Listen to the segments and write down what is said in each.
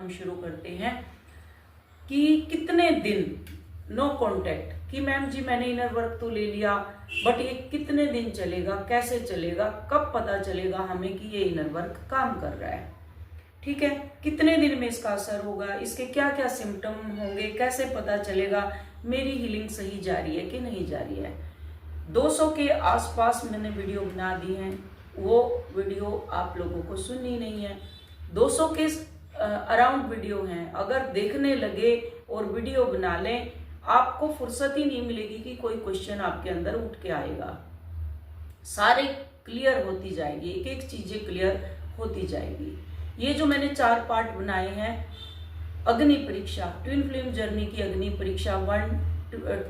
हम शुरू करते हैं कि कितने दिन नो कांटेक्ट, कि मैम जी मैंने इनर वर्क तो ले लिया, बट ये कितने दिन चलेगा, कैसे चलेगा, कब पता चलेगा हमें कि ये इनर वर्क काम कर रहा है। ठीक है, कितने दिन में इसका असर होगा, इसके क्या क्या सिम्टम होंगे, कैसे पता चलेगा मेरी हीलिंग सही जा रही है कि नहीं जा रही है। 200 के आसपास मैंने वीडियो बना दी हैं, वो वीडियो आप लोगों को सुननी नहीं है। 200 के अराउंड वीडियो हैं, अगर देखने लगे और वीडियो बना लें, आपको फुर्सत ही नहीं मिलेगी कि कोई क्वेश्चन आपके अंदर उठ के आएगा। सारे क्लियर होती जाएगी, एक एक चीजें क्लियर होती जाएगी। ये जो मैंने 4 पार्ट बनाए हैं, अग्नि परीक्षा, ट्विन फ्लेम जर्नी की अग्नि परीक्षा 1,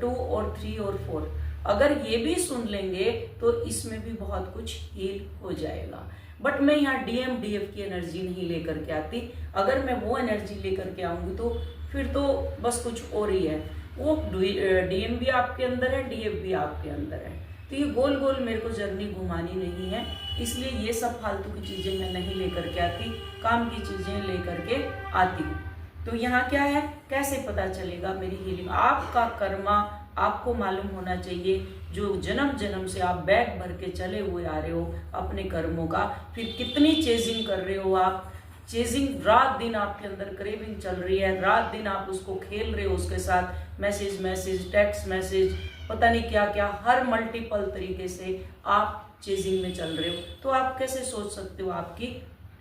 2 और 3 और 4, अगर ये भी सुन लेंगे तो इसमें भी बहुत कुछ हील हो जाएगा। बट मैं यहाँ DMDF की एनर्जी नहीं लेकर के आती। अगर मैं वो एनर्जी लेकर के आऊंगी तो फिर तो बस कुछ और ही है। वो DM भी आपके अंदर है, DF भी आपके अंदर है, तो ये गोल गोल मेरे को जर्नी घुमानी नहीं है, इसलिए ये सब फालतू की चीजें मैं नहीं लेकर के आती, काम की चीजें लेकर के आती हूँ। तो यहाँ क्या है, कैसे पता चलेगा मेरी हीलिंग, आपका कर्मा आपको मालूम होना चाहिए, जो जन्म जन्म से आप बैग भर के चले हुए आ रहे हो अपने कर्मों का, फिर कितनी चेजिंग कर रहे हो आप, चेजिंग रात दिन आपके अंदर क्रेविंग चल रही है, रात दिन आप उसको खेल रहे हो, उसके साथ मैसेज टेक्स्ट मैसेज पता नहीं क्या क्या, हर मल्टीपल तरीके से आप चेजिंग में चल रहे हो, तो आप कैसे सोच सकते हो आपकी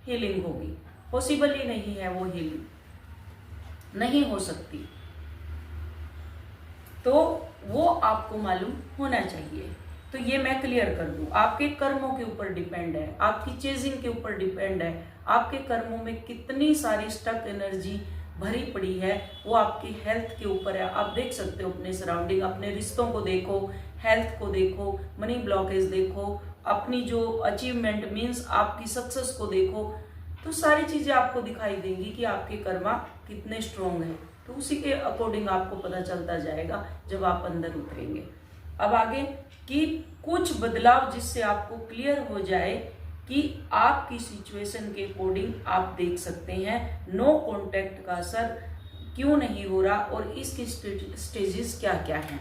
हीलिंग होगी। पॉसिबल ही नहीं है, वो हीलिंग नहीं हो सकती। तो वो आपको मालूम होना चाहिए। तो ये मैं क्लियर कर दूं, आपके कर्मों के ऊपर डिपेंड है, आपकी चेजिंग के ऊपर डिपेंड है, आपके कर्मों में कितनी सारी स्टक एनर्जी भरी पड़ी है, वो आपकी हेल्थ के ऊपर है। आप देख सकते हो अपने सराउंडिंग, अपने रिश्तों को देखो, हेल्थ को देखो, मनी ब्लॉकेज देखो, अपनी जो अचीवमेंट मीन्स आपकी सक्सेस को देखो, तो सारी चीजें आपको दिखाई देंगी कि आपके कर्मा कितने स्ट्रोंग है। तो उसी के अकॉर्डिंग आपको पता चलता जाएगा जब आप अंदर उतरेंगे। अब आगे कि कुछ बदलाव जिससे आपको क्लियर हो जाए कि आपकी सिचुएशन के अकॉर्डिंग आप देख सकते हैं नो कांटेक्ट का असर क्यों नहीं हो रहा और इसकी स्टेजेस क्या क्या हैं।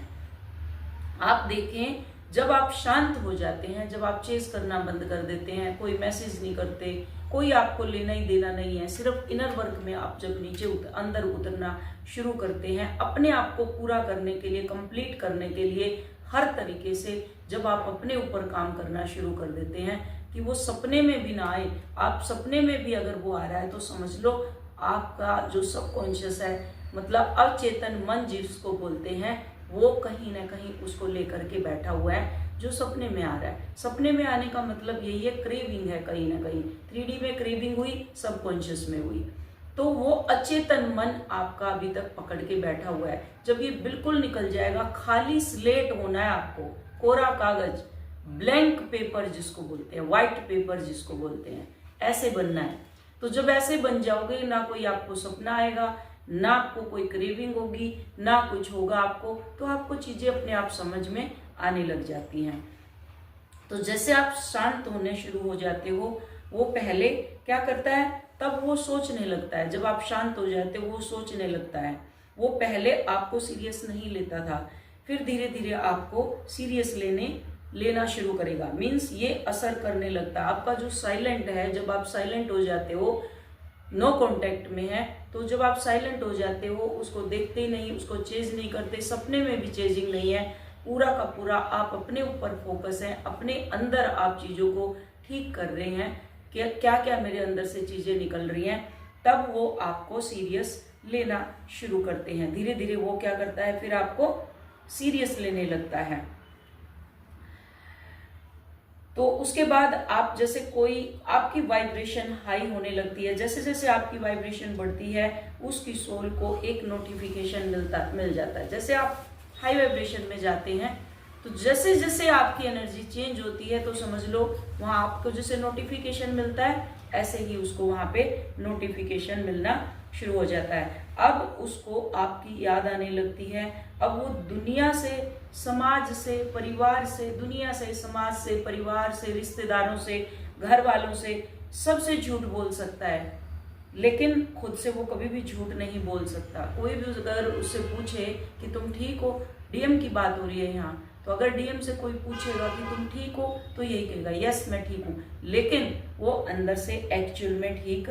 आप देखें, जब आप शांत हो जाते हैं, जब आप चेस करना बंद कर देते हैं, कोई मैसेज नहीं करते, कोई आपको लेना ही देना नहीं है, सिर्फ इनर वर्क में आप जब नीचे अंदर उतरना शुरू करते हैं, अपने आप को पूरा करने के लिए, कंप्लीट करने के लिए, हर तरीके से जब आप अपने ऊपर काम करना शुरू कर देते हैं कि वो सपने में भी ना आए, आप सपने में भी अगर वो आ रहा है तो समझ लो आपका जो सबकॉन्शियस है, मतलब अवचेतन मन जिसको बोलते हैं, वो कहीं ना कहीं उसको लेकर के बैठा हुआ है जो सपने में आ रहा है। सपने में आने का मतलब यही है, क्रेविंग है, कहीं ना कहीं 3D में क्रेविंग हुई, सबकॉन्शियस में हुई, तो वो अचेतन मन आपका अभी तक पकड़ के बैठा हुआ है। जब ये बिल्कुल निकल जाएगा, खाली स्लेट होना है आपको, कोरा कागज, ब्लैंक पेपर जिसको बोलते हैं, व्हाइट पेपर जिसको बोलते हैं, ऐसे बनना है। तो जब ऐसे बन जाओगे, ना कोई आपको सपना आएगा, ना आपको कोई क्रेविंग होगी, ना कुछ होगा आपको, तो आपको चीजें अपने आप समझ में आने लग जाती हैं। तो जैसे आप शांत होने शुरू हो जाते हो, वो पहले क्या करता है, तब वो सोचने लगता है। जब आप शांत हो जाते हो वो सोचने लगता है। वो पहले आपको सीरियस नहीं लेता था, फिर धीरे धीरे आपको सीरियस लेना शुरू करेगा, मीन्स ये असर करने लगता है। आपका जो साइलेंट है, जब आप साइलेंट हो जाते हो, नो कांटेक्ट में है, तो जब आप साइलेंट हो जाते हो, उसको देखते ही नहीं, उसको चेज नहीं करते, सपने में भी चेजिंग नहीं है, पूरा का पूरा आप अपने ऊपर फोकस है, अपने अंदर आप चीजों को ठीक कर रहे हैं कि क्या क्या मेरे अंदर से चीजें निकल रही हैं, तब वो आपको सीरियस लेना शुरू करते हैं। धीरे धीरे वो क्या करता है, फिर आपको सीरियस लेने लगता है। तो उसके बाद आप जैसे कोई आपकी वाइब्रेशन हाई होने लगती है, जैसे जैसे आपकी वाइब्रेशन बढ़ती है उसकी सोल को एक नोटिफिकेशन मिल जाता है। जैसे आप हाई वाइब्रेशन में जाते हैं तो जैसे जैसे आपकी एनर्जी चेंज होती है तो समझ लो वहां आपको जैसे नोटिफिकेशन मिलता है, ऐसे ही उसको वहां पे नोटिफिकेशन मिलना शुरू हो जाता है। अब उसको आपकी याद आने लगती है, अब वो दुनिया से, समाज से, परिवार से, दुनिया से, समाज से, परिवार से, रिश्तेदारों से, घर वालों से, सबसे झूठ बोल सकता है, लेकिन खुद से वो कभी भी झूठ नहीं बोल सकता। कोई भी अगर उससे पूछे कि तुम ठीक हो, डीएम की बात हो रही है यहाँ, तो अगर डीएम से कोई पूछेगा कि तुम ठीक हो तो यही कहेगा यस मैं ठीक हूँ, लेकिन वो अंदर से एक्चुअल में ठीक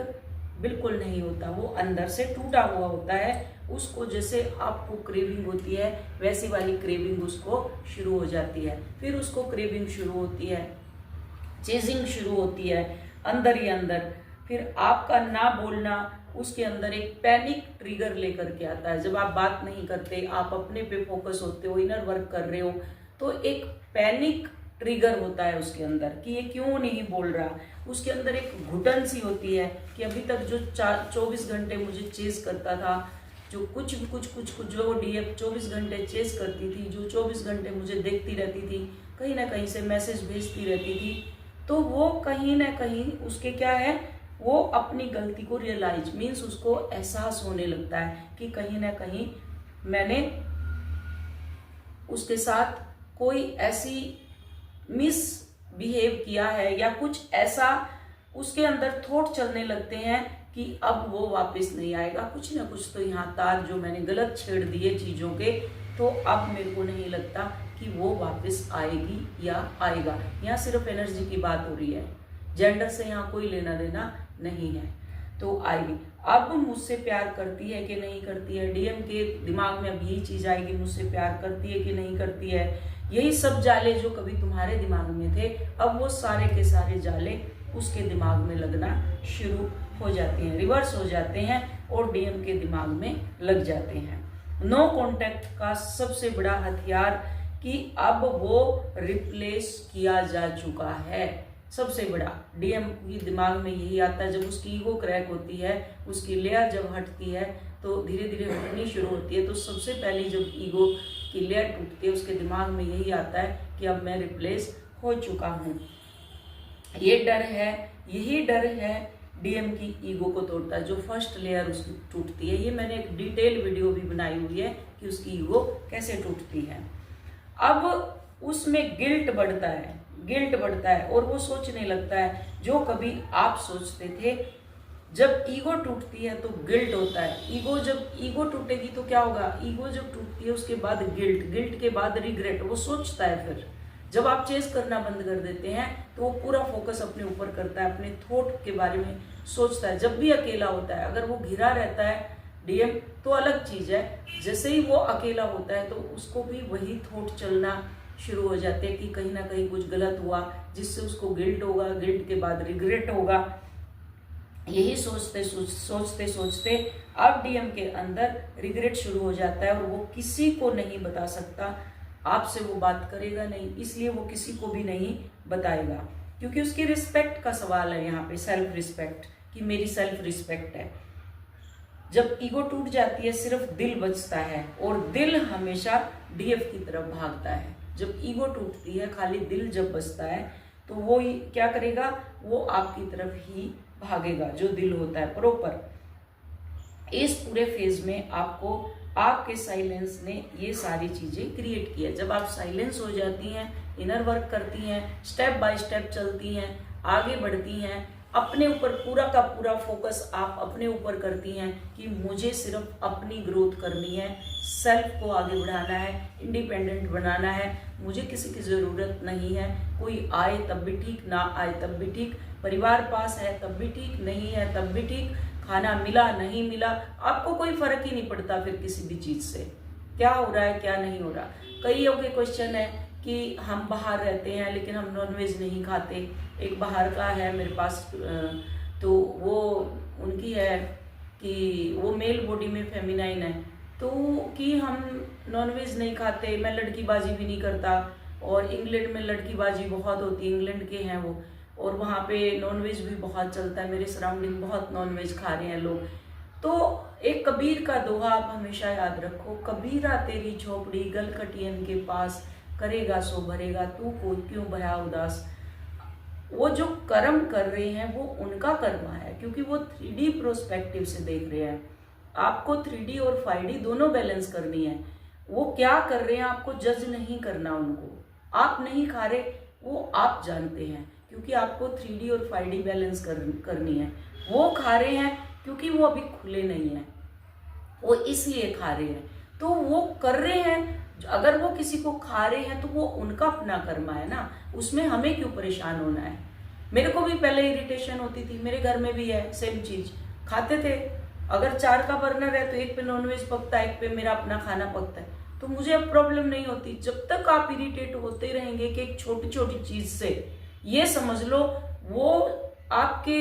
बिल्कुल नहीं होता, वो अंदर से टूटा हुआ होता है। उसको जैसे आपको क्रेविंग होती है वैसी वाली क्रेविंग उसको शुरू हो जाती है, फिर उसको क्रेविंग शुरू होती है, चेजिंग शुरू होती है अंदर ही अंदर। फिर आपका ना बोलना उसके अंदर एक पैनिक ट्रिगर लेकर के आता है। जब आप बात नहीं करते, आप अपने पे फोकस होते हो, इनर वर्क कर रहे हो, तो एक पैनिक ट्रिगर होता है उसके अंदर कि ये क्यों नहीं बोल रहा। उसके अंदर एक घुटन सी होती है कि अभी तक जो 24 घंटे मुझे चेस करता था, जो कुछ जो डीएफ 24 घंटे चेस करती थी, जो 24 घंटे मुझे देखती रहती थी, कहीं ना कहीं से मैसेज भेजती रहती थी, तो वो कहीं ना कहीं उसके क्या है, वो अपनी गलती को रियलाइज मीन्स उसको एहसास होने लगता है कि कहीं ना कहीं मैंने उसके साथ कोई ऐसी मिसबिहेव किया है, या कुछ ऐसा उसके अंदर थॉट चलने लगते हैं कि अब वो वापस नहीं आएगा। कुछ ना कुछ तो यहाँ तार जो मैंने गलत छेड़ दिए चीज़ों के, तो अब मेरे को नहीं लगता कि वो वापस आएगी या आएगा। यहाँ सिर्फ एनर्जी की बात हो रही है, जेंडर से यहाँ कोई लेना देना नहीं है। तो आएगी। अब मुझसे प्यार करती है कि नहीं करती है, डीएम के दिमाग में अब यही चीज़ आएगी, मुझसे प्यार करती है कि नहीं करती है। यही सब जाले जो कभी तुम्हारे दिमाग में थे, अब वो सारे के सारे जाले उसके दिमाग में लगना शुरू हो जाते हैं, रिवर्स हो जाते हैं और डीएम के दिमाग में लग जाते हैं। नो कॉन्टैक्ट का सबसे बड़ा हथियार कि अब वो रिप्लेस किया जा चुका है, सबसे बड़ा डीएम की दिमाग में यही आता है। जब उसकी ईगो क्रैक होती है, उसकी लेयर जब हटती है तो धीरे धीरे हटनी शुरू होती है, तो सबसे पहले जब ईगो की लेयर टूटती है उसके दिमाग में यही आता है कि अब मैं रिप्लेस हो चुका हूँ। ये डर है, यही डर है डीएम की ईगो को तोड़ता है, जो फर्स्ट लेयर उसकी टूटती है। ये मैंने एक डिटेल वीडियो भी बनाई हुई है कि उसकी ईगो कैसे टूटती है। अब उसमें गिल्ट बढ़ता है और वो सोचने लगता है जो कभी आप सोचते थे। जब ईगो टूटती है तो गिल्ट होता है। जब ईगो टूटेगी तो क्या होगा, ईगो जब टूटती है उसके बाद गिल्ट के बाद रिग्रेट, वो सोचता है। फिर जब आप चेस करना बंद कर देते हैं तो वो पूरा फोकस अपने ऊपर करता है, अपने थॉट के बारे में सोचता है। जब भी अकेला होता है, अगर वो घिरा रहता है डीएम तो अलग चीज है, जैसे ही वो अकेला होता है तो उसको भी वही थॉट चलना शुरू हो जाते हैं कि कहीं ना कहीं कुछ गलत हुआ, जिससे उसको गिल्ट होगा, गिल्ट के बाद रिग्रेट होगा। यही सोचते सोचते अब डीएम के अंदर रिग्रेट शुरू हो जाता है और वो किसी को नहीं बता सकता। आपसे वो बात करेगा नहीं, इसलिए वो किसी को भी नहीं बताएगा, क्योंकि उसकी रिस्पेक्ट का सवाल है यहाँ पे, सेल्फ रिस्पेक्ट, कि मेरी सेल्फ रिस्पेक्ट है। जब ईगो टूट जाती है सिर्फ दिल बचता है और दिल हमेशा डीएफ की तरफ भागता है। जब ईगो टूटती है, खाली दिल जब बचता है तो वो क्या करेगा, वो आपकी तरफ ही भागेगा, जो दिल होता है प्रॉपर। इस पूरे फेज में आपके साइलेंस ने ये सारी चीजें क्रिएट की है। जब आप साइलेंस हो जाती हैं, इनर वर्क करती हैं, स्टेप बाय स्टेप चलती हैं, आगे बढ़ती हैं, अपने ऊपर पूरा का पूरा फोकस आप अपने ऊपर करती हैं कि मुझे सिर्फ अपनी ग्रोथ करनी है, सेल्फ को आगे बढ़ाना है, इंडिपेंडेंट बनाना है, मुझे किसी की ज़रूरत नहीं है। कोई आए तब भी ठीक, ना आए तब भी ठीक, परिवार पास है तब भी ठीक, नहीं है तब भी ठीक, खाना मिला नहीं मिला, आपको कोई फर्क ही नहीं पड़ता फिर किसी भी चीज़ से, क्या हो रहा है क्या नहीं हो रहा। कईयों के क्वेश्चन है कि हम बाहर रहते हैं लेकिन हम नॉनवेज नहीं खाते। एक बाहर का है मेरे पास, तो वो उनकी है कि वो मेल बॉडी में फेमिनाइन है, तो कि हम नॉनवेज नहीं खाते, मैं लड़कीबाजी भी नहीं करता, और इंग्लैंड में लड़कीबाजी बहुत होती है, इंग्लैंड के हैं वो, और वहाँ पे नॉनवेज भी बहुत चलता है, मेरे सराउंडिंग बहुत नॉनवेज खा रहे हैं लोग। तो एक कबीर का दोहा आप हमेशा याद रखो, कबीरा तेरी झोपड़ी गलकटियन के पास, करेगा सो भरेगा तू को क्यों भया उदास। वो जो कर्म कर रहे हैं वो उनका कर्म है, क्योंकि वो 3D प्रोस्पेक्टिव से देख रहे हैं। आपको 3D और 5D दोनों बैलेंस करनी है। वो क्या कर रहे हैं आपको जज नहीं करना उनको, आप नहीं खा रहे वो आप जानते हैं, क्योंकि आपको 3D और 5D बैलेंस करनी है। वो खा रहे हैं क्योंकि वो अभी खुले नहीं है, वो इसलिए खा रहे हैं। तो वो कर रहे हैं, अगर वो किसी को खा रहे हैं तो वो उनका अपना कर्मा है ना, उसमें हमें क्यों परेशान होना है। मेरे को भी पहले इरिटेशन होती थी, मेरे घर में भी है सेम चीज, खाते थे। अगर 4 का बर्नर है तो एक पे नॉनवेज पकता है, एक पे मेरा अपना खाना पकता है, तो मुझे अब प्रॉब्लम नहीं होती। जब तक आप इरिटेट होते रहेंगे कि एक छोटी छोटी चीज से, ये समझ लो वो आपके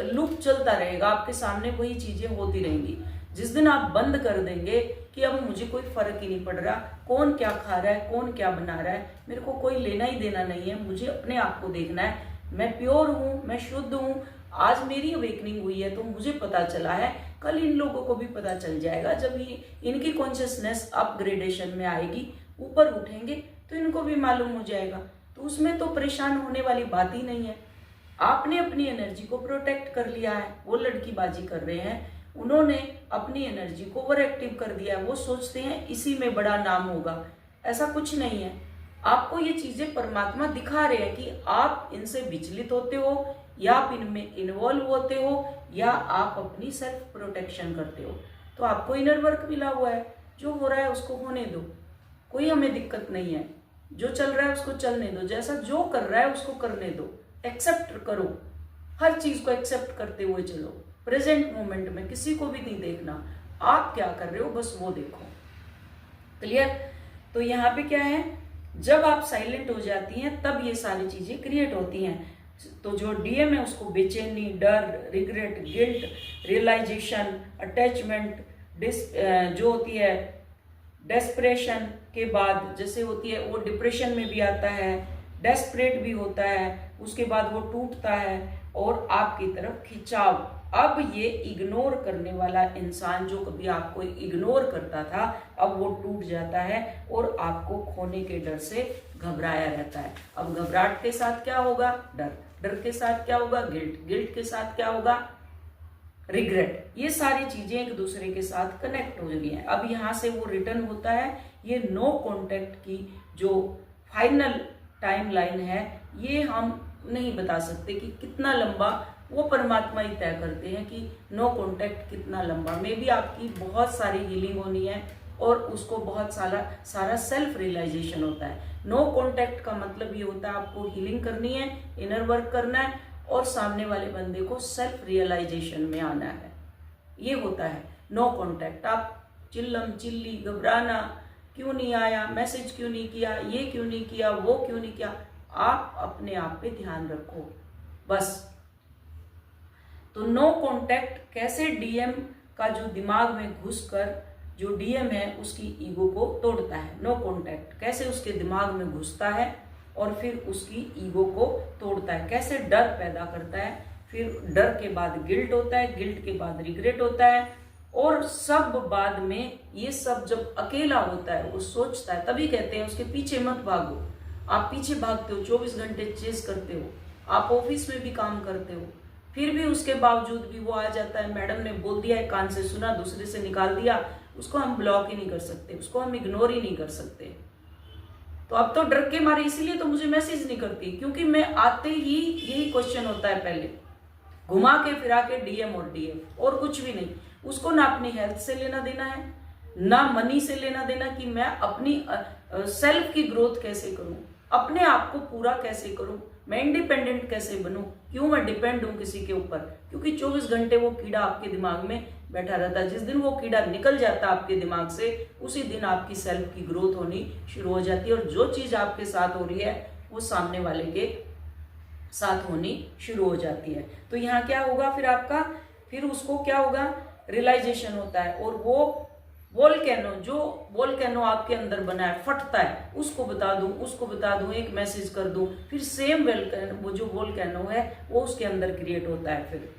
लूप चलता रहेगा, आपके सामने वही चीजें होती रहेंगी। जिस दिन आप बंद कर देंगे कि अब मुझे कोई फर्क ही नहीं पड़ रहा, कौन क्या खा रहा है, कौन क्या बना रहा है, मेरे को कोई लेना ही देना नहीं है, मुझे अपने आप को देखना है, मैं प्योर हूँ, मैं शुद्ध हूँ, आज मेरी अवेकनिंग हुई है तो मुझे पता चला है, कल इन लोगों को भी पता चल जाएगा। जब ये इनकी कॉन्शियसनेस अपग्रेडेशन में आएगी, ऊपर उठेंगे, तो इनको भी मालूम हो जाएगा। तो उसमें तो परेशान होने वाली बात ही नहीं है। आपने अपनी एनर्जी को प्रोटेक्ट कर लिया है, वो लड़कीबाजी कर रहे हैं, उन्होंने अपनी एनर्जी को ओवर एक्टिव कर दिया है, वो सोचते हैं इसी में बड़ा नाम होगा। ऐसा कुछ नहीं है। आपको ये चीजें परमात्मा दिखा रहे हैं कि आप इनसे विचलित होते हो, या आप इनमें इन्वॉल्व होते हो, या आप अपनी सेल्फ प्रोटेक्शन करते हो। तो आपको इनर वर्क मिला हुआ है, जो हो रहा है उसको होने दो, कोई हमें दिक्कत नहीं है। जो चल रहा है उसको चलने दो, जैसा जो कर रहा है उसको करने दो, एक्सेप्ट करो, हर चीज को एक्सेप्ट करते हुए चलो। प्रेजेंट मोमेंट में किसी को भी नहीं देखना, आप क्या कर रहे हो बस वो देखो। क्लियर? तो यहाँ पे क्या है, जब आप साइलेंट हो जाती हैं तब ये सारी चीजें क्रिएट होती हैं। तो जो डीएम है उसको बेचैनी, डर, रिग्रेट, गिल्ट, रियलाइजेशन, अटैचमेंट, जो होती है डेस्परेशन के बाद जैसे होती है, वो डिप्रेशन में भी आता है, डेस्परेट भी होता है, उसके बाद वो टूटता है और आपकी तरफ खिंचाव। अब ये इग्नोर करने वाला इंसान जो कभी आपको इग्नोर करता था, अब वो टूट जाता है और आपको खोने के डर से घबराया रहता है। अब घबराहट के साथ क्या होगा? डर, डर के साथ क्या होगा? गिल्ट, गिल्ट के साथ क्या होगा? रिग्रेट। ये सारी चीजें एक दूसरे के साथ कनेक्ट हो गई हैं। अब यहाँ से वो रिटर्न होता है। ये नो कॉन्टेक्ट की जो फाइनल टाइम लाइन है, ये हम नहीं बता सकते कि कितना लंबा, वो परमात्मा ही तय करते हैं कि नो कॉन्टेक्ट कितना लंबा। मे भी आपकी बहुत सारी हीलिंग होनी है और उसको बहुत सारा सेल्फ रियलाइजेशन होता है। नो कॉन्टेक्ट का मतलब ये होता है आपको हीलिंग करनी है, इनर वर्क करना है और सामने वाले बंदे को सेल्फ रियलाइजेशन में आना है। ये होता है नो कॉन्टेक्ट। आप चिल्लम चिल्ली, घबराना, क्यों नहीं आया, मैसेज क्यों नहीं किया, ये क्यों नहीं किया, वो क्यों नहीं किया, आप अपने आप पे ध्यान रखो बस। तो नो कॉन्टेक्ट कैसे डीएम का जो दिमाग में घुसकर जो डीएम है उसकी ईगो को तोड़ता है। नो कॉन्टेक्ट कैसे उसके दिमाग में घुसता है और फिर उसकी ईगो को तोड़ता है, कैसे डर पैदा करता है, फिर डर के बाद गिल्ट होता है, गिल्ट के बाद रिग्रेट होता है, और सब बाद में ये सब जब अकेला होता है वो सोचता है। तभी कहते हैं उसके पीछे मत भागो। आप पीछे भागते हो, 24 घंटे चेस करते हो, आप ऑफिस में भी काम करते हो, फिर भी उसके बावजूद भी वो आ जाता है। मैडम ने बोल दिया, एक कान से सुना दूसरे से निकाल दिया, उसको हम ब्लॉक ही नहीं कर सकते, उसको हम इग्नोर ही नहीं कर सकते। तो अब तो डर के मारे इसीलिए तो मुझे मैसेज नहीं करती, क्योंकि मैं आते ही यही क्वेश्चन होता है पहले, घुमा के फिरा के डीएम और डीएफ, और कुछ भी नहीं। उसको ना अपनी हेल्थ से लेना देना है, ना मनी से लेना देना कि मैं अपनी सेल्फ की ग्रोथ कैसे करूं, अपने आप को पूरा कैसे करूं, मैं इंडिपेंडेंट कैसे बनूं, क्यों मैं डिपेंड हूं किसी के ऊपर। क्योंकि 24 घंटे वो कीड़ा आपके दिमाग में बैठा रहता है। जिस दिन वो कीड़ा निकल जाता है आपके दिमाग से, उसी दिन आपकी सेल्फ की ग्रोथ होनी शुरू हो जाती है, और जो चीज आपके साथ हो रही है वो सामने वाले के साथ होनी शुरू हो जाती है। तो यहाँ क्या होगा फिर आपका, फिर उसको क्या होगा, रियलाइजेशन होता है, और वो वोल्केनो, जो वोल्केनो आपके अंदर बना है, फटता है, उसको बता दूं, उसको बता दूं, एक मैसेज कर दूं, फिर सेम वोल्केनो, वो जो वोल्केनो है वो उसके अंदर क्रिएट होता है फिर,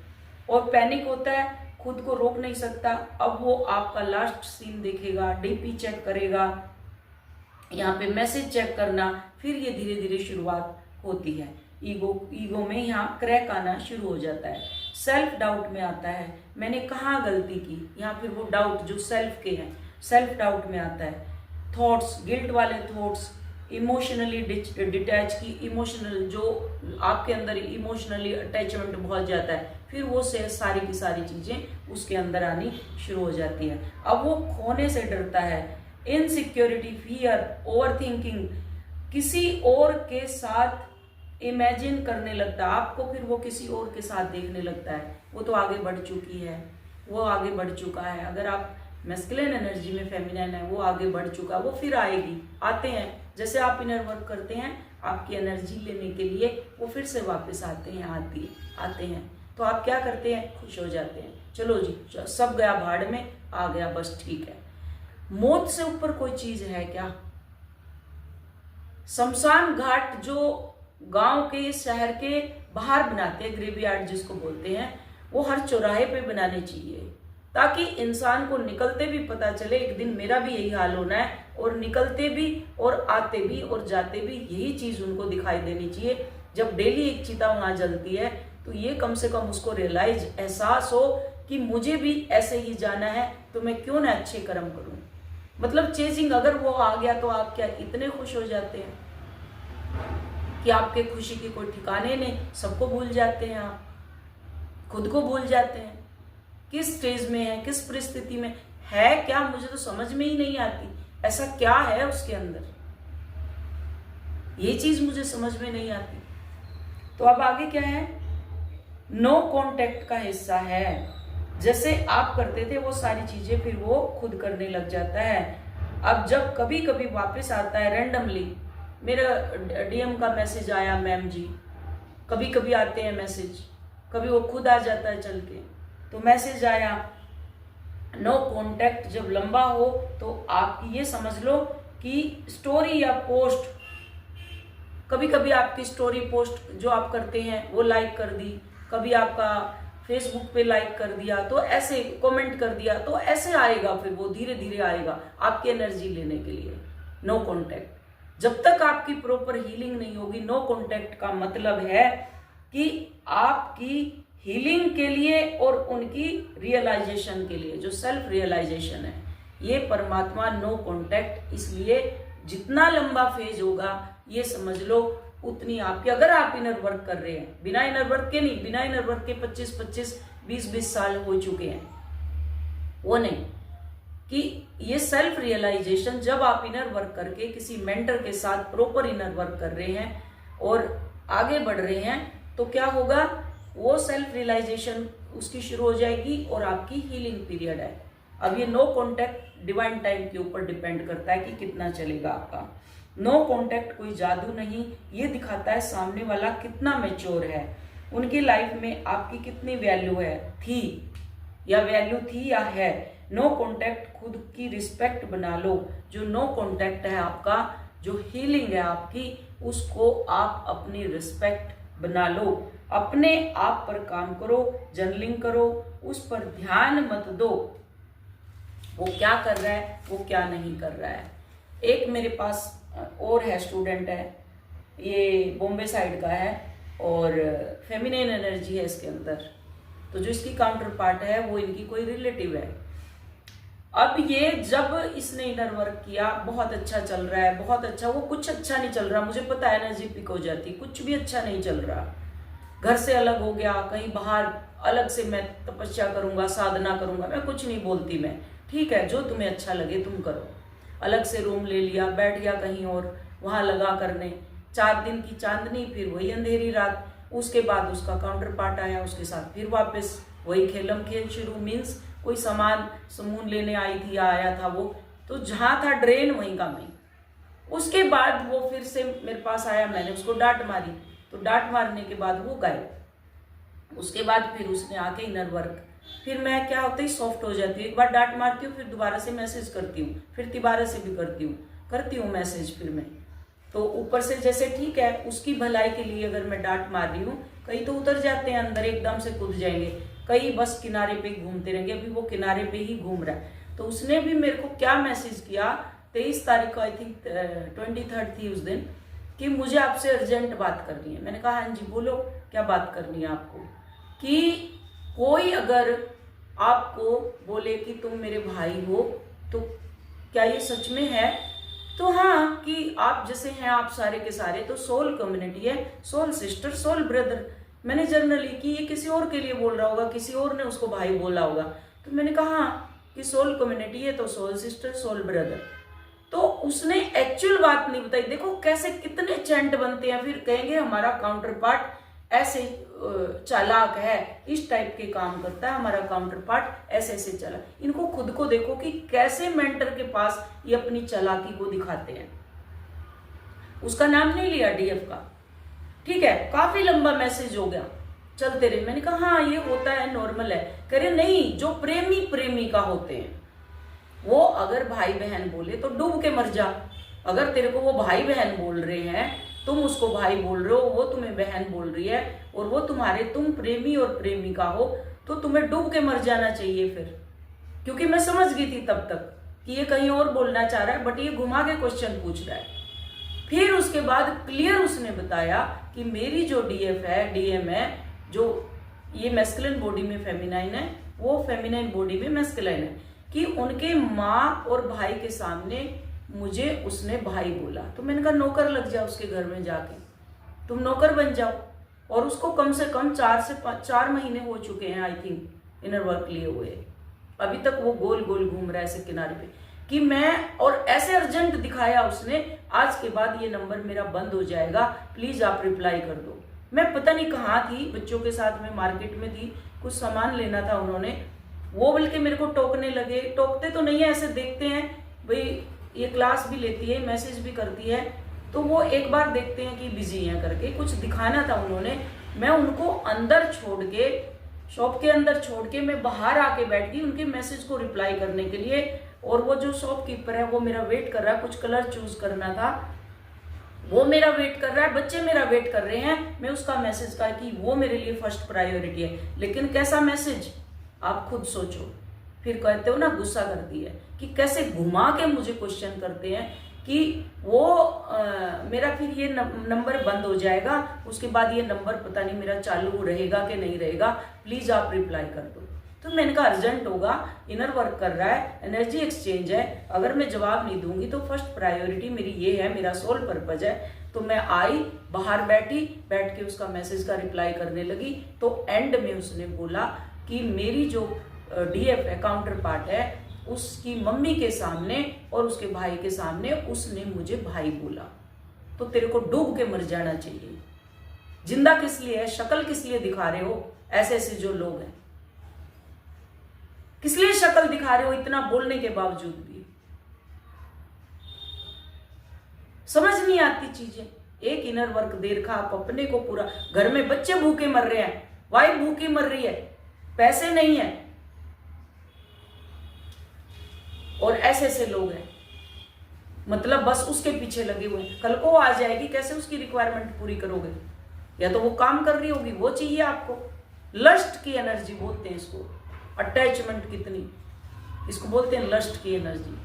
और पैनिक होता है, खुद को रोक नहीं सकता। अब वो आपका लास्ट सीन देखेगा, डीपी चेक करेगा, यहाँ पे मैसेज चेक करना, फिर ये धीरे धीरे शुरुआत होती है। ईगो में यहाँ क्रैक आना शुरू हो जाता है, सेल्फ डाउट में आता है, मैंने कहाँ गलती की, यहाँ फिर वो डाउट जो सेल्फ के हैं, सेल्फ डाउट में आता है। थॉट्स, गिल्ट वाले थॉट्स, इमोशनली डिटैच की, इमोशनल जो आपके अंदर इमोशनली अटैचमेंट बहुत जाता है, फिर वो से सारी की सारी चीजें उसके अंदर आनी शुरू हो जाती है। अब वो खोने से डरता है, इनसिक्योरिटी, फियर, ओवर थिंकिंग, किसी और के साथ इमेजिन करने लगता है आपको, फिर वो किसी और के साथ देखने लगता है। वो तो आगे बढ़ चुकी है, वो आगे बढ़ चुका है। अगर आप मैस्कुलिन एनर्जी में फेमिनिन है, वो आगे बढ़ चुका, वो फिर आएगी, आते हैं। जैसे आप इनर वर्क करते हैं, आपकी एनर्जी लेने के लिए वो फिर से वापस आते हैं, आते हैं। तो आप क्या करते हैं, खुश हो जाते हैं, चलो जी सब गया भाड़ में, आ गया, बस ठीक है। मौत से ऊपर कोई चीज है क्या? शमशान घाट जो गांव के, शहर के बाहर बनाते हैं, ग्रेवयार्ड जिसको बोलते हैं, वो हर चौराहे पे बनाने चाहिए, ताकि इंसान को निकलते भी पता चले एक दिन मेरा भी यही हाल होना है, और निकलते भी और आते भी और जाते भी यही चीज उनको दिखाई देनी चाहिए। जब डेली एक चिता वहां जलती है तो ये कम से कम उसको रियलाइज, एहसास हो कि मुझे भी ऐसे ही जाना है, तो मैं क्यों ना अच्छे कर्म करूं। मतलब चेजिंग अगर वो आ गया तो आप क्या इतने खुश हो जाते हैं कि आपके खुशी की कोई ठिकाने नहीं, सबको भूल जाते हैं, आप खुद को भूल जाते हैं। किस स्टेज में है, किस परिस्थिति में है, क्या मुझे तो समझ में ही नहीं आती, ऐसा क्या है उसके अंदर, ये चीज मुझे समझ में नहीं आती। तो अब आगे क्या है, नो कांटेक्ट का हिस्सा है। जैसे आप करते थे वो सारी चीजें फिर वो खुद करने लग जाता है। अब जब कभी कभी वापस आता है रैंडमली, मेरा डीएम का मैसेज आया मैम जी, कभी कभी आते हैं मैसेज, कभी वो खुद आ जाता है चल के, तो मैसेज आया नो कांटेक्ट जब लंबा हो तो आप ये समझ लो कि स्टोरी या पोस्ट, कभी कभी आपकी स्टोरी पोस्ट जो आप करते हैं वो लाइक कर दी, कभी आपका फेसबुक पे लाइक कर दिया, तो ऐसे कमेंट कर दिया, तो ऐसे आएगा, फिर वो धीरे धीरे आएगा आपकी एनर्जी लेने के लिए। नो कांटेक्ट, जब तक आपकी प्रॉपर हीलिंग नहीं होगी, नो कांटेक्ट का मतलब है कि आपकी हीलिंग के लिए और उनकी रियलाइजेशन के लिए, जो सेल्फ रियलाइजेशन है, ये परमात्मा नो कांटेक्ट। इसलिए जितना लंबा फेज होगा ये समझ लो उतनी आपकी, अगर आप इनर वर्क कर रहे हैं, बिना इनर वर्क के नहीं, बिना इनर वर्क के 25-25, 20-20 साल हो चुके हैं, वो नहीं, कि ये सेल्फ रियलाइजेशन जब आप इनर वर्क करके किसी मेंटर के साथ प्रॉपर इनर वर्क कर रहे हैं और आगे बढ़ रहे हैं, तो क्या होगा, वो सेल्फ रियलाइजेशन उसकी शुरू हो जाएगी और आपकी हीलिंग पीरियड है। अब ये नो कांटेक्ट डिवाइन टाइम के ऊपर डिपेंड करता है कि कितना चलेगा आपका। नो कांटेक्ट कोई जादू नहीं, ये दिखाता है सामने वाला कितना मैच्योर है, उनकी लाइफ में आपकी कितनी वैल्यू है, थी या है। नो कांटेक्ट, खुद की रिस्पेक्ट बना लो। जो नो कांटेक्ट है आपका, जो हीलिंग है आपकी, उसको आप अपनी रिस्पेक्ट बना लो। अपने आप पर काम करो, जर्नलिंग करो, उस पर ध्यान मत दो वो क्या कर रहा है, वो क्या नहीं कर रहा है। एक मेरे पास और है, स्टूडेंट है, ये बॉम्बे साइड का है और फेमिनिन एनर्जी है इसके अंदर, तो जो इसकी काउंटर पार्ट है वो इनकी कोई रिलेटिव है। अब ये जब इसने इनर वर्क किया, बहुत अच्छा चल रहा है, बहुत अच्छा, वो कुछ अच्छा नहीं चल रहा, मुझे पता है एनर्जी पिक हो जाती, कुछ भी अच्छा नहीं चल रहा, घर से अलग हो गया, कहीं बाहर अलग से मैं तपस्या करूंगा, साधना करूंगा, मैं कुछ नहीं बोलती, मैं ठीक है जो तुम्हें अच्छा लगे तुम करो। अलग से रूम ले लिया, बैठ गया कहीं और, वहां लगा करने, 4 दिन की चांदनी, फिर वही अंधेरी रात। उसके बाद उसका काउंटर पार्ट आया, उसके साथ फिर वापस वही खेलम खेल शुरू, मीन्स कोई सामान लेने आई थी या आया था वो, तो जहां था ड्रेन वहीं का वहीं। उसके बाद वो फिर से मेरे पास आया, मैंने उसको डांट मारी, तो डांट मारने के बाद वो गायब। उसके बाद फिर उसने आके इनर वर्क, फिर मैं क्या होता है सॉफ्ट हो जाती हूँ, एक बार डांट मारती हूँ, फिर दोबारा से मैसेज करती हूँ, फिर दोबारा से भी करती हूँ मैसेज, फिर मैं तो ऊपर से जैसे ठीक है उसकी भलाई के लिए अगर मैं डांट मार रही हूँ, कई तो उतर जाते हैं अंदर, एकदम से कूद जाएंगे, कई बस किनारे पे घूमते रहेंगे, अभी वो किनारे पे ही घूम रहा है। तो उसने भी मेरे को क्या मैसेज किया, 23 तारीख को, आई थिंक 23rd थी उस दिन, कि मुझे आपसे अर्जेंट बात करनी है। मैंने कहा हाँ जी बोलो, क्या बात करनी है आपको। कि कोई अगर आपको बोले कि तुम मेरे भाई हो, तो क्या ये सच में है? तो हाँ, कि आप जैसे हैं, आप सारे के सारे तो सोल कम्युनिटी है, सोल सिस्टर, सोल ब्रदर, मैंने जनरली कि ये किसी और के लिए बोल रहा होगा, किसी और ने उसको भाई बोला होगा। तो मैंने कहा कि सोल कम्युनिटी है तो सोल सिस्टर, सोल ब्रदर। तो उसने एक्चुअल बात नहीं बताई। देखो कैसे कितने चैंट बनते हैं, फिर कहेंगे हमारा काउंटर पार्ट ऐसे चालाक है, इस टाइप के काम करता है, हमारा काउंटर पार्ट ऐसे ऐसे चला। इनको खुद को देखो कि कैसे मेंटर के पास ये अपनी चालाकी को दिखाते हैं। उसका नाम नहीं लिया डीएफ का, ठीक है, काफी लंबा मैसेज हो गया, चलते रहे। मैंने कहा हाँ ये होता है, नॉर्मल है। कह रहे नहीं, जो प्रेमी प्रेमिका होते हैं वो अगर भाई बहन बोले तो डूब के मर जा। अगर तेरे को वो भाई बहन बोल रहे हैं, तुम उसको भाई बोल रहे हो, वो तुम्हें बहन बोल रही है, और वो तुम प्रेमी और प्रेमिका हो, तो तुम्हें डूब के मर जाना चाहिए फिर। क्योंकि मैं समझ गई थी तब तक कि ये कहीं और बोलना चाह रहा है, बट ये घुमा के क्वेश्चन पूछ रहा है। फिर उसके बाद क्लियर उसने बताया कि मेरी जो डीएफ है, डीएम है, जो ये मैस्कुलिन बॉडी में फेमिनाइन है, वो फेमिनाइन बॉडी में मैस्कुलाइन है, कि उनके माँ और भाई के सामने मुझे उसने भाई बोला। तो मैंने कहा नौकर लग जाओ उसके घर में जाके, तुम नौकर बन जाओ। और उसको कम से कम 4 महीने हो चुके हैं आई थिंक इनर वर्क लिए हुए। अभी तक वो गोल गोल घूम रहा है ऐसे किनारे पे कि मैं, और ऐसे अर्जेंट दिखाया उसने, आज के बाद ये नंबर मेरा बंद हो जाएगा, प्लीज आप रिप्लाई कर दो। मैं पता नहीं कहाँ थी, बच्चों के साथ में मार्केट में थी, कुछ सामान लेना था उन्होंने, वो बल्कि मेरे को टोकने लगे। टोकते तो नहीं है, ऐसे देखते हैं भाई ये क्लास भी लेती है, मैसेज भी करती है, तो वो एक बार देखते हैं कि बिजी है करके, कुछ दिखाना था उन्होंने। मैं उनको अंदर छोड़ के, शॉप के अंदर छोड़ के मैं बाहर आके बैठ गई उनके मैसेज को रिप्लाई करने के लिए। और वो जो शॉपकीपर है वो मेरा वेट कर रहा है, कुछ कलर चूज करना था, वो मेरा वेट कर रहा है, बच्चे मेरा वेट कर रहे हैं। मैं उसका मैसेज का कि वो मेरे लिए फर्स्ट प्रायोरिटी है, लेकिन कैसा मैसेज आप खुद सोचो। फिर कहते हो ना गुस्सा करती है कि कैसे घुमा के मुझे क्वेश्चन करते हैं कि वो मेरा फिर ये नंबर बंद हो जाएगा, उसके बाद ये नंबर पता नहीं मेरा चालू रहेगा कि नहीं रहेगा, प्लीज आप रिप्लाई कर दो। तो मैंने कहा अर्जेंट होगा, इनर वर्क कर रहा है, एनर्जी एक्सचेंज है, अगर मैं जवाब नहीं दूंगी तो फर्स्ट प्रायोरिटी मेरी ये है, मेरा सोल पर्पज है। तो मैं आई, बाहर बैठ के उसका मैसेज का रिप्लाई करने लगी। तो एंड में उसने बोला कि मेरी जो डीएफ है, काउंटर पार्ट है, उसकी मम्मी के सामने और उसके भाई के सामने उसने मुझे भाई बोला। तो तेरे को डूब के मर जाना चाहिए। जिंदा किस लिए है, शक्ल किस लिए दिखा रहे हो? ऐसे ऐसे जो लोग हैं किस लिए शक्ल दिखा रहे हो इतना बोलने के बावजूद भी? समझ नहीं आती चीजें। एक इनर वर्क दे रखा आप अपने को पूरा, घर में बच्चे भूखे मर रहे हैं, वाइफ भूखी मर रही है, पैसे नहीं है, और ऐसे ऐसे लोग हैं, मतलब बस उसके पीछे लगे हुए हैं। कल को वो आ जाएगी, कैसे उसकी रिक्वायरमेंट पूरी करोगे? या तो वो काम कर रही होगी, वो चाहिए आपको। लस्ट की एनर्जी बोलते हैं इसको, अटैचमेंट कितनी, इसको बोलते हैं लस्ट की एनर्जी।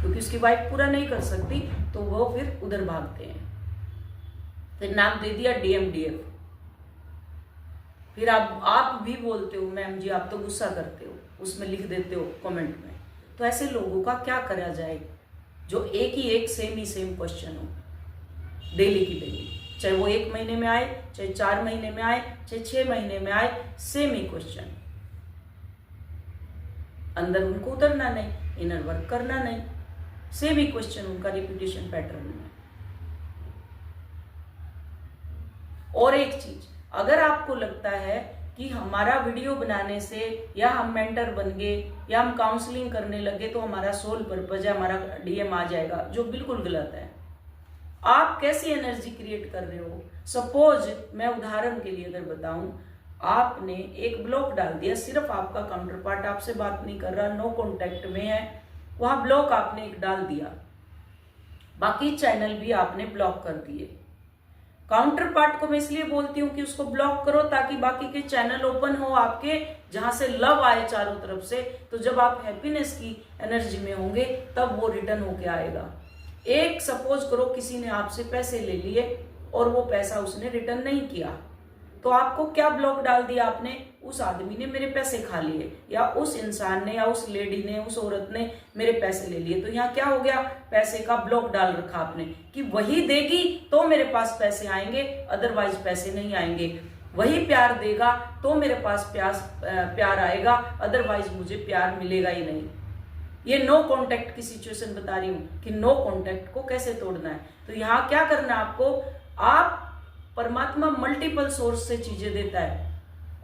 क्योंकि उसकी वाइफ पूरा नहीं कर सकती तो वो फिर उधर भागते हैं। फिर नाम दे दिया डीएमडीएफ। फिर आप भी बोलते हो मैम जी आप तो गुस्सा करते हो, उसमें लिख देते हो कमेंट में। तो ऐसे लोगों का क्या करा जाए जो एक ही एक सेम क्वेश्चन हो डेली की डेली, चाहे वो 1 महीने में आए, चाहे 4 महीने में आए, चाहे 6 महीने में आए, सेम ही क्वेश्चन। अंदर उनको उतरना नहीं, इनर वर्क करना नहीं, सेम ही क्वेश्चन उनका रिपीटेशन पैटर्न में। और एक चीज, अगर आपको लगता है कि हमारा वीडियो बनाने से या हम मेंटर बन गए या हम काउंसलिंग करने लगे तो हमारा सोल पर्पज है, हमारा डीएम आ जाएगा, जो बिल्कुल गलत है। आप कैसी एनर्जी क्रिएट कर रहे हो? सपोज मैं उदाहरण के लिए अगर बताऊं, आपने एक ब्लॉक डाल दिया, सिर्फ आपका काउंटर पार्ट आपसे बात नहीं कर रहा, नो कांटेक्ट में है, वहां ब्लॉक आपने एक डाल दिया, बाकी चैनल भी आपने ब्लॉक कर दिए। काउंटर पार्ट को मैं इसलिए बोलती हूँ कि उसको ब्लॉक करो ताकि बाकी के चैनल ओपन हो आपके, जहां से लव आए चारों तरफ से। तो जब आप हैप्पीनेस की एनर्जी में होंगे तब वो रिटर्न होके आएगा। एक सपोज करो किसी ने आपसे पैसे ले लिए और वो पैसा उसने रिटर्न नहीं किया, तो आपको क्या ब्लॉक डाल दिया आपने? उस आदमी ने मेरे पैसे खा लिए, या उस इंसान ने, या उस लेडी ने, उस औरत ने मेरे पैसे ले लिए। तो यहाँ क्या हो गया? पैसे का ब्लॉक डाल रखा आपने कि वही देगी तो मेरे पास पैसे आएंगे, अदरवाइज पैसे नहीं आएंगे। वही प्यार देगा तो मेरे पास प्यार आएगा, अदरवाइज मुझे प्यार मिलेगा ही नहीं। ये नो कांटेक्ट की सिचुएशन बता रही हूं कि नो कांटेक्ट को कैसे तोड़ना है। तो यहां क्या करना है आपको, आप परमात्मा मल्टीपल सोर्स से चीजें देता है,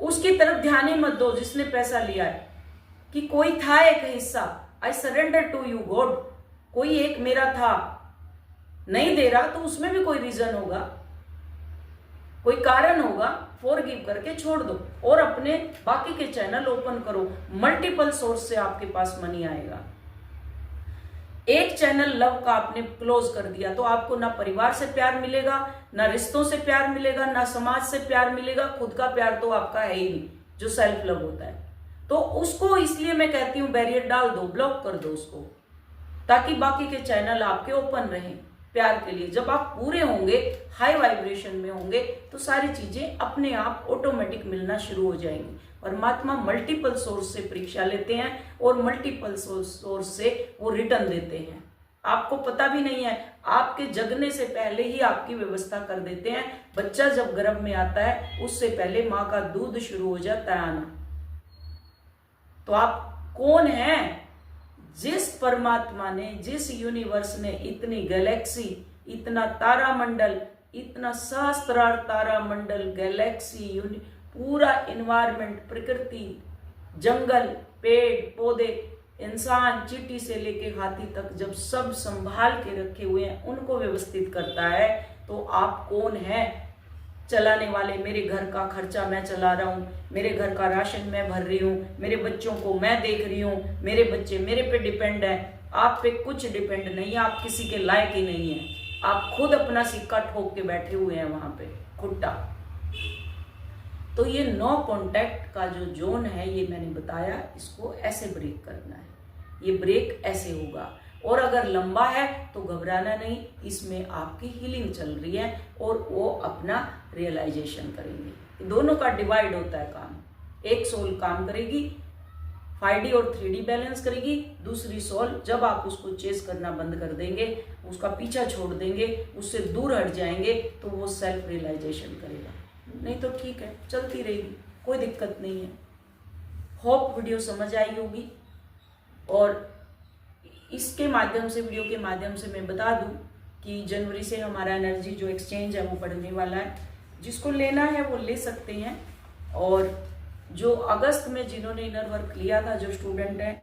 उसकी तरफ ध्यान ही मत दो जिसने पैसा लिया है, कि कोई था एक हिस्सा, I surrender to you God, कोई एक मेरा था नहीं दे रहा, तो उसमें भी कोई रीजन होगा, कोई कारण होगा, फॉरगिव करके छोड़ दो और अपने बाकी के चैनल ओपन करो। मल्टीपल सोर्स से आपके पास मनी आएगा। एक चैनल लव का आपने क्लोज कर दिया तो आपको ना परिवार से प्यार मिलेगा, ना रिश्तों से प्यार मिलेगा, ना समाज से प्यार मिलेगा, खुद का प्यार तो आपका है ही नहीं, जो सेल्फ लव होता है। तो उसको इसलिए मैं कहती हूं बैरियर डाल दो, ब्लॉक कर दो उसको, ताकि बाकी के चैनल आपके ओपन रहें प्यार के लिए। जब आप पूरे होंगे, हाई वाइब्रेशन में होंगे, तो सारी चीजें अपने आप ऑटोमेटिक मिलना शुरू हो जाएंगी। परमात्मा मल्टीपल सोर्स से परीक्षा लेते हैं और मल्टीपल सोर्स से वो रिटर्न देते हैं। आपको पता भी नहीं है, आपके जगने से पहले ही आपकी व्यवस्था कर देते हैं। बच्चा जब गर्भ में आता है उससे पहले माँ का दूध शुरू हो जाता है आना। तो आप कौन हैं? जिस परमात्मा ने, जिस यूनिवर्स ने इतनी गैलेक्सी, इतना तारामंडल, इतना सहस्त्रार तारामंडल, गैलेक्सी, पूरा इन्वायरमेंट, प्रकृति, जंगल, पेड़ पौधे, इंसान, चींटी से लेके हाथी तक जब सब संभाल के रखे हुए हैं, उनको व्यवस्थित करता है, तो आप कौन हैं चलाने वाले? मेरे घर का खर्चा मैं चला रहा हूँ, मेरे घर का राशन मैं भर रही हूँ, मेरे बच्चों को मैं देख रही हूँ, मेरे बच्चे मेरे पे डिपेंड है। आप पे कुछ डिपेंड नहीं है, आप किसी के लायक ही नहीं है। आप खुद अपना सिक्का ठोक के बैठे हुए हैं वहां पे, खुट्टा। तो ये नो कॉन्टैक्ट का जो जोन है, ये मैंने बताया, इसको ऐसे ब्रेक करना है। ये ब्रेक ऐसे होगा। और अगर लंबा है तो घबराना नहीं, इसमें आपकी हीलिंग चल रही है और वो अपना रियलाइजेशन करेंगे। दोनों का डिवाइड होता है काम। एक सोल काम करेगी, 5D और 3D बैलेंस करेगी, दूसरी सोल जब आप उसको चेस करना बंद कर देंगे, उसका पीछा छोड़ देंगे, उससे दूर हट जाएंगे, तो वो सेल्फ रियलाइजेशन करेगा। नहीं तो ठीक है, चलती रहेगी, कोई दिक्कत नहीं है। होप वीडियो समझ आई होगी। और इसके माध्यम से, वीडियो के माध्यम से मैं बता दूं कि जनवरी से हमारा एनर्जी जो एक्सचेंज है वो बढ़ने वाला है। जिसको लेना है वो ले सकते हैं। और जो अगस्त में जिन्होंने इनर वर्क लिया था, जो स्टूडेंट हैं,